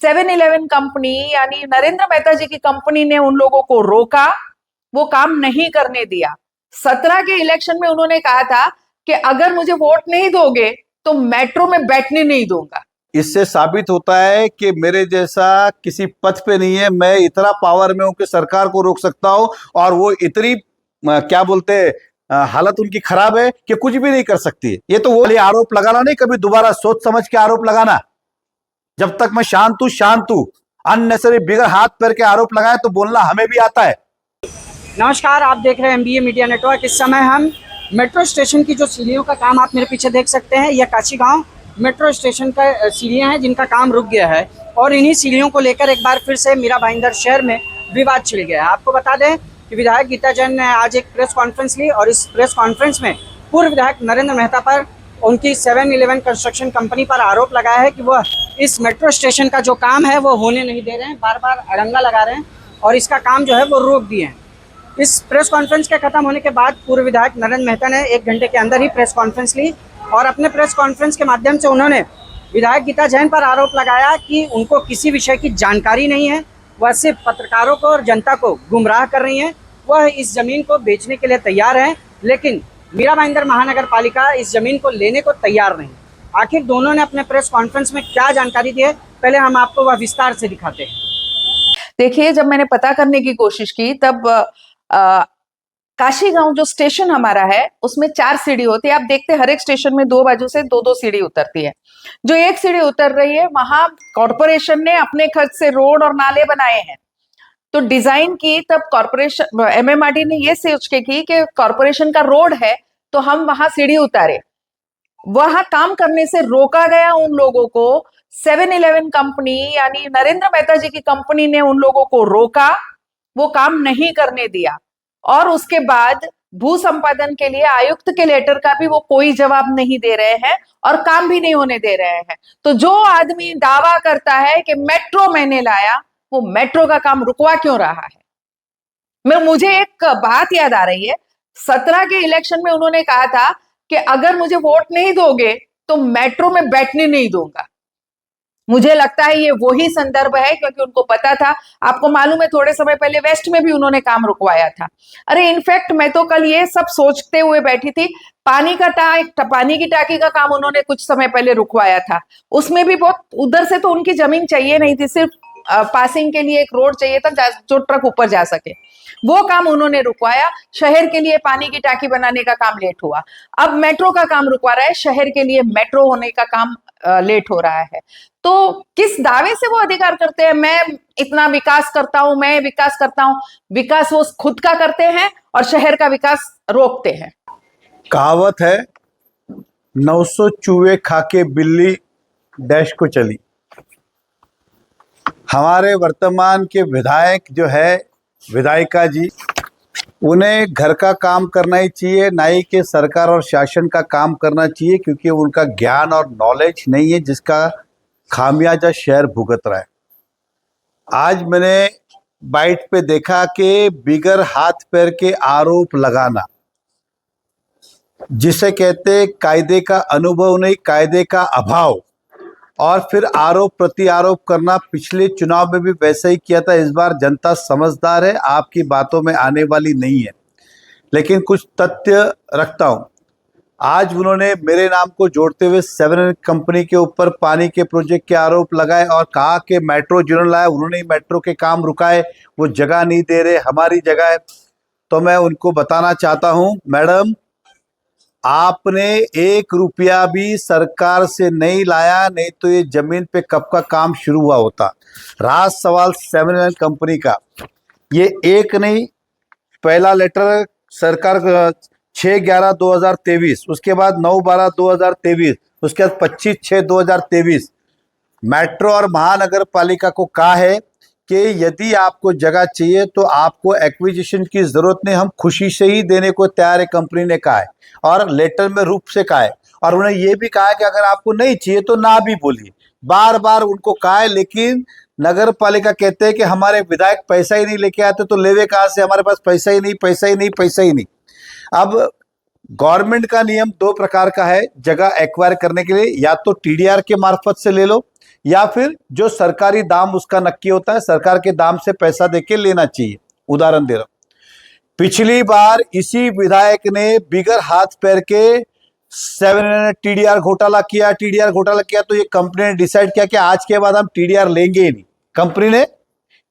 7-Eleven company यानी नरेंद्र मेहता जी की company ने उन लोगों को रोका, वो काम नहीं करने दिया। 17 के इलेक्शन में उन्होंने कहा था कि अगर मुझे वोट नहीं दोगे तो मेट्रो में बैठने नहीं दूंगा। इससे साबित होता है कि मेरे जैसा किसी पथ पे नहीं है, मैं इतना पावर में हूं कि सरकार को रोक सकता हूं, और वो इतनी क्या बोलते हैं, हालत उनकी खराब है कि कुछ भी नहीं कर सकती। ये तो वो आरोप लगाना नहीं, कभी दोबारा सोच समझ के आरोप लगाना। जब तक मैं शांत हूं, अननेसेसरी बिगर हाथ पैर के आरोप लगाए तो बोलना हमें भी आता है। नमस्कार, आप देख रहे हैं MBA मीडिया नेटवर्क। इस समय हम मेट्रो स्टेशन की जो सीढ़ियों का काम आप मेरे पीछे देख सकते हैं, यह काशीगांव मेट्रो स्टेशन का सीढ़ियां हैं जिनका काम रुक गया है, और इन्हीं सीढ़ियों को लेकर एक बार फिर से मीरा भाईंदर शहर में विवाद छिड़ गया है। आपको बता दें कि विधायक गीता जैन ने आज एक प्रेस कॉन्फ्रेंस ली, और इस प्रेस कॉन्फ्रेंस में पूर्व विधायक नरेंद्र मेहता पर उनकी 7-Eleven कंस्ट्रक्शन कंपनी पर आरोप लगाया है कि वह इस मेट्रो स्टेशन का जो काम है वो होने नहीं दे रहे हैं, बार बार अड़ंगा लगा रहे हैं और इसका काम जो है वो रोक दिए हैं। इस प्रेस कॉन्फ्रेंस के खत्म होने के बाद पूर्व विधायक नरेंद्र मेहता ने 1 घंटे के अंदर ही प्रेस कॉन्फ्रेंस ली, और अपने प्रेस कॉन्फ्रेंस के माध्यम से उन्होंने विधायक गीता जैन पर आरोप लगाया कि उनको किसी विषय की जानकारी नहीं है, वह सिर्फ पत्रकारों को और जनता को गुमराह कर रही हैं। वह इस ज़मीन को बेचने के लिए तैयार हैं, लेकिन मीरा भाईंदर महानगर पालिका इस ज़मीन को लेने को तैयार नहीं। आखिर दोनों ने अपने प्रेस कॉन्फ्रेंस में क्या जानकारी दी है, पहले हम आपको वह विस्तार से दिखाते हैं। देखिए, जब मैंने पता करने की कोशिश की तब काशीगांव जो स्टेशन हमारा है उसमें 4 सीढ़ी होती है। आप देखते हैं हर एक स्टेशन में 2 बाजू से 2-2 सीढ़ी उतरती है। जो एक सीढ़ी उतर रही है वहां कॉरपोरेशन ने अपने खर्च से रोड और नाले बनाए हैं। तो डिजाइन की तब कॉरपोरेशन MMRD ने ये सोच के की कि कॉरपोरेशन का रोड है तो हम वहां सीढ़ी उतारे। वहां काम करने से रोका गया उन लोगों को। 7-Eleven कंपनी यानी नरेंद्र मेहता जी की कंपनी ने उन लोगों को रोका, वो काम नहीं करने दिया, और उसके बाद भू संपादन के लिए आयुक्त के लेटर का भी वो कोई जवाब नहीं दे रहे हैं और काम भी नहीं होने दे रहे हैं। तो जो आदमी दावा करता है कि मेट्रो मैंने लाया, वो मेट्रो का काम रुकवा क्यों रहा है? मुझे एक बात याद आ रही है। 17 के इलेक्शन में उन्होंने कहा था कि अगर मुझे वोट नहीं दोगे तो मेट्रो में बैठने नहीं दूंगा। मुझे लगता है ये वही संदर्भ है, क्योंकि उनको पता था। आपको मालूम है थोड़े समय पहले वेस्ट में भी उन्होंने काम रुकवाया था। अरे इनफैक्ट मैं तो कल ये सब सोचते हुए बैठी थी, पानी की टाकी का काम उन्होंने कुछ समय पहले रुकवाया था। उसमें भी बहुत उधर से तो उनकी जमीन चाहिए नहीं थी, सिर्फ पासिंग के लिए एक रोड चाहिए था जो ट्रक ऊपर जा सके। वो काम उन्होंने रुकवाया। शहर के लिए पानी की टाकी बनाने का काम लेट हुआ। अब मेट्रो का काम रुकवा रहा है, शहर के लिए मेट्रो होने का काम लेट हो रहा है। तो किस दावे से वो अधिकार करते हैं, मैं इतना विकास करता हूं, मैं विकास करता हूं? विकास वो खुद का करते हैं और शहर का विकास रोकते हैं। कहावत है, 900 चूहे खाके बिल्ली डैश को चली। हमारे वर्तमान के विधायक जो है, विधायिका जी, उन्हें घर का काम करना ही चाहिए, ना ही कि सरकार और शासन का काम करना चाहिए, क्योंकि उनका ज्ञान और नॉलेज नहीं है, जिसका खामियाजा शहर भुगत रहा है। आज मैंने बाइट पे देखा कि बिगर हाथ पैर के आरोप लगाना, जिसे कहते कायदे का अनुभव नहीं, कायदे का अभाव, और फिर आरोप प्रति आरोप करना। पिछले चुनाव में भी वैसे ही किया था। इस बार जनता समझदार है, आपकी बातों में आने वाली नहीं है। लेकिन कुछ तथ्य रखता हूं। आज उन्होंने मेरे नाम को जोड़ते हुए 7 कंपनी के ऊपर पानी के प्रोजेक्ट के आरोप लगाए और कहा कि मेट्रो जिन्होंने लाया उन्होंने ही मेट्रो के काम रुकाए, वो जगह नहीं दे रहे, हमारी जगह है। तो मैं उनको बताना चाहता हूं, मैडम, आपने 1 रुपया भी सरकार से नहीं लाया, नहीं तो ये जमीन पे कब का काम शुरू हुआ होता। रहा सवाल 7 कंपनी का, ये एक नहीं, पहला लेटर सरकार 6/11/2023, उसके बाद 9/12/2023, उसके बाद 25/6/2023 मेट्रो और महानगर पालिका को कहा है कि यदि आपको जगह चाहिए तो आपको एक्विजिशन की जरूरत नहीं, हम खुशी से ही देने को तैयार है, कंपनी ने कहा है, और लेटर में रूप से कहा है। और उन्हें यह भी कहा है कि अगर आपको नहीं चाहिए तो ना भी बोलिए, बार बार उनको कहा है। लेकिन नगर पालिका कहते हैं कि हमारे विधायक पैसा ही नहीं लेके आते, तो लेवे कहाँ से, हमारे पास पैसा ही नहीं, पैसा ही नहीं, पैसा ही नहीं। अब गवर्नमेंट का नियम दो प्रकार का है जगह एक्वायर करने के लिए, या तो टीडीआर के मार्फत से ले लो या फिर जो सरकारी दाम उसका नक्की होता है, सरकार के दाम से पैसा देके लेना चाहिए। उदाहरण दे रहा हूं, पिछली बार इसी विधायक ने बिगर हाथ पैर के 7 टीडीआर घोटाला किया तो ये कंपनी ने डिसाइड किया कि आज के बाद हम टीडीआर लेंगे ही नहीं। कंपनी ने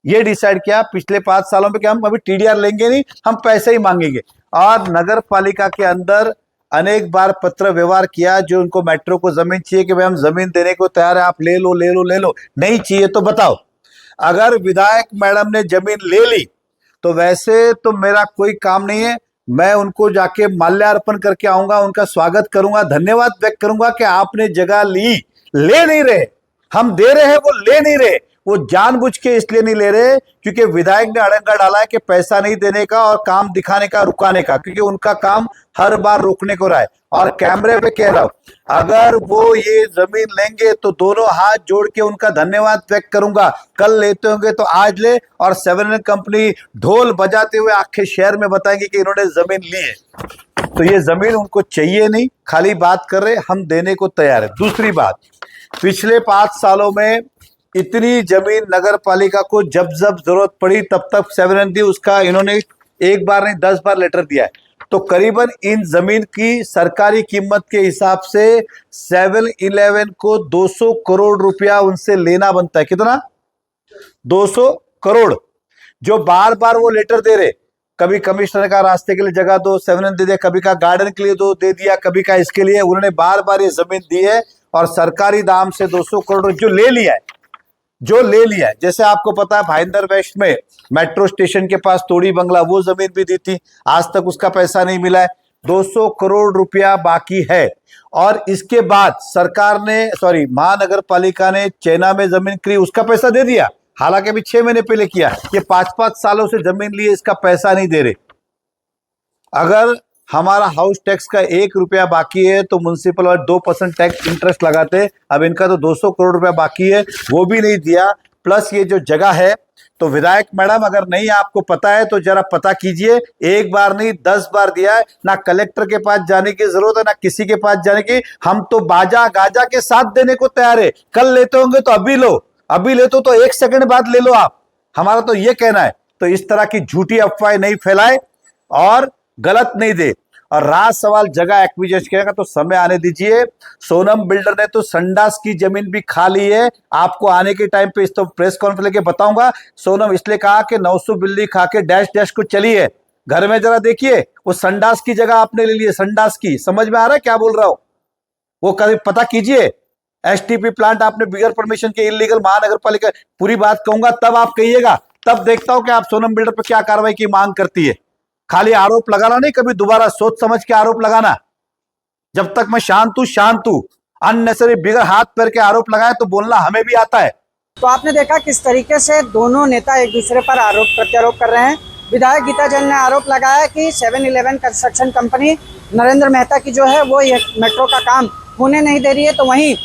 ये डिसाइड किया पिछले 5 सालों में कि हम अभी टीडीआर लेंगे नहीं, हम पैसे ही मांगेंगे। और नगर पालिका के अंदर अनेक बार पत्र व्यवहार किया, जो उनको मेट्रो को जमीन चाहिए कि भाई हम जमीन देने को तैयार है, आप ले लो, नहीं चाहिए तो बताओ। अगर विधायक मैडम ने जमीन ले ली तो वैसे तो मेरा कोई काम नहीं है, मैं उनको जाके माल्यार्पण करके आऊंगा, उनका स्वागत करूंगा, धन्यवाद व्यक्त करूंगा कि आपने जगह ली। ले नहीं रहे, हम दे रहे हैं, वो ले नहीं रहे। वो जानबूझ के इसलिए नहीं ले रहे क्योंकि विधायक ने अड़ंगा डाला है कि पैसा नहीं देने का और काम दिखाने का, रुकाने का, क्योंकि उनका काम हर बार रोकने को रहा है। और कैमरे पे कह रहा हूं, अगर वो ये जमीन लेंगे तो दोनों हाथ जोड़ के उनका धन्यवाद व्यक्त करूंगा। कल लेते होंगे तो आज ले, और 7 कंपनी ढोल बजाते हुए आखे शहर में बताएंगे कि इन्होंने जमीन ली है। तो ये जमीन उनको चाहिए नहीं, खाली बात कर रहे, हम देने को तैयार है। दूसरी बात, पिछले 5 सालों में इतनी जमीन नगर पालिका को जब जरूरत पड़ी तब तक 7 दी, उसका इन्होंने एक बार नहीं 10 बार लेटर दिया है। तो करीबन इन जमीन की सरकारी कीमत के हिसाब से 7-Eleven को 200 करोड़ रुपया उनसे लेना बनता है। कितना? 200 करोड़, जो बार बार वो लेटर दे रहे। कभी कमिश्नर का रास्ते के लिए जगह दो, 7 दे दिया, कभी का गार्डन के लिए दे दिया, कभी का इसके लिए। उन्होंने बार बार ये जमीन दी है और सरकारी दाम से 200 करोड़ जो ले लिया है। जैसे आपको पता है भाईंदर वेस्ट में मेट्रो स्टेशन के पास तोड़ी बंगला, वो जमीन भी दी थी, आज तक उसका पैसा नहीं मिला है। 200 करोड़ रुपया बाकी है। और इसके बाद सरकार ने महानगर पालिका ने चैना में जमीन खरीदी, उसका पैसा दे दिया, हालांकि अभी 6 महीने पहले किया। ये 5-5 सालों से जमीन लिए, इसका पैसा नहीं दे रहे। अगर हमारा हाउस टैक्स का 1 रुपया बाकी है तो म्युनिसिपल और 2% टैक्स इंटरेस्ट लगाते। अब इनका तो 200 करोड़ रुपया बाकी है, वो भी नहीं दिया। प्लस ये जो जगह है, तो विधायक मैडम अगर नहीं आपको पता है तो जरा पता कीजिए। एक बार नहीं 10 बार दिया है, ना कलेक्टर के पास जाने की जरूरत है, ना किसी के पास जाने की। हम तो बाजा गाजा के साथ देने को तैयार है। कल लेते होंगे तो अभी लो, अभी लेते तो 1 सेकंड बाद ले लो आप, हमारा तो ये कहना है। तो इस तरह की झूठी अफवाहें नहीं फैलाए और गलत नहीं दे। और रहा सवाल जगह एक्विजिशन करेगा तो समय आने दीजिए। सोनम बिल्डर ने तो संडास की जमीन भी खा ली है, आपको आने के टाइम पे इस तो प्रेस कॉन्फ्रेंस लेके बताऊंगा। सोनम इसलिए कहा कि 900 बिल्ली खा के डैश को चली है। घर में जरा देखिए, वो संडास की जगह आपने ले ली है, संडास की। समझ में आ रहा है क्या बोल रहा हूं? वो कभी पता कीजिए। एसटीपी प्लांट आपने बिगर परमिशन के इलीगल, महानगर पालिका, पूरी बात कहूंगा तब आप कहिएगा, तब देखता हूं कि आप सोनम बिल्डर पर क्या कार्रवाई की मांग करती है। खाली आरोप लगाना नहीं, कभी दोबारा सोच समझ के आरोप लगाना। जब तक मैं शांत हूं, अननेसेसरी बिगर हाथ पैर के आरोप लगाए तो बोलना हमें भी आता है। तो आपने देखा किस तरीके से दोनों नेता एक दूसरे पर आरोप प्रत्यारोप कर रहे हैं। विधायक गीता जैन ने आरोप लगाया कि 7-Eleven construction company Narendra Mehta की जो है वो यह मेट्रो का काम होने नहीं दे रही है। तो वहीं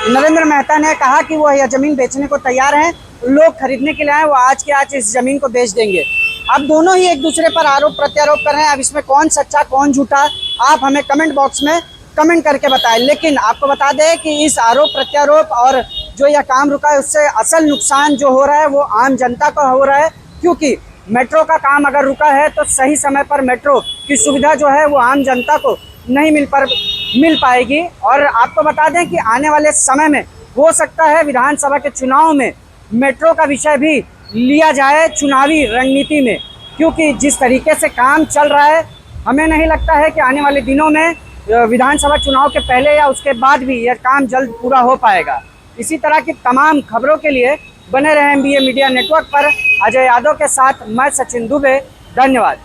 नरेंद्र मेहता ने कहा कि वो यह जमीन बेचने को तैयार हैं, लोग खरीदने के लिए आए, वो आज के आज इस जमीन को बेच देंगे। अब दोनों ही एक दूसरे पर आरोप प्रत्यारोप कर रहे हैं। अब इसमें कौन सच्चा कौन झूठा, आप हमें कमेंट बॉक्स में कमेंट करके बताएं। लेकिन आपको बता दें कि इस आरोप प्रत्यारोप और जो यह काम रुका है उससे असल नुकसान जो हो रहा है वो आम जनता को हो रहा है, क्योंकि मेट्रो का काम अगर रुका है तो सही समय पर मेट्रो की सुविधा जो है वो आम जनता को नहीं मिल पाएगी। और आपको बता दें कि आने वाले समय में हो सकता है विधानसभा के चुनाव में मेट्रो का विषय भी लिया जाए चुनावी रणनीति में, क्योंकि जिस तरीके से काम चल रहा है हमें नहीं लगता है कि आने वाले दिनों में विधानसभा चुनाव के पहले या उसके बाद भी यह काम जल्द पूरा हो पाएगा। इसी तरह की तमाम खबरों के लिए बने रहे MBA मीडिया नेटवर्क पर। अजय यादव के साथ मैं सचिन दुबे, धन्यवाद।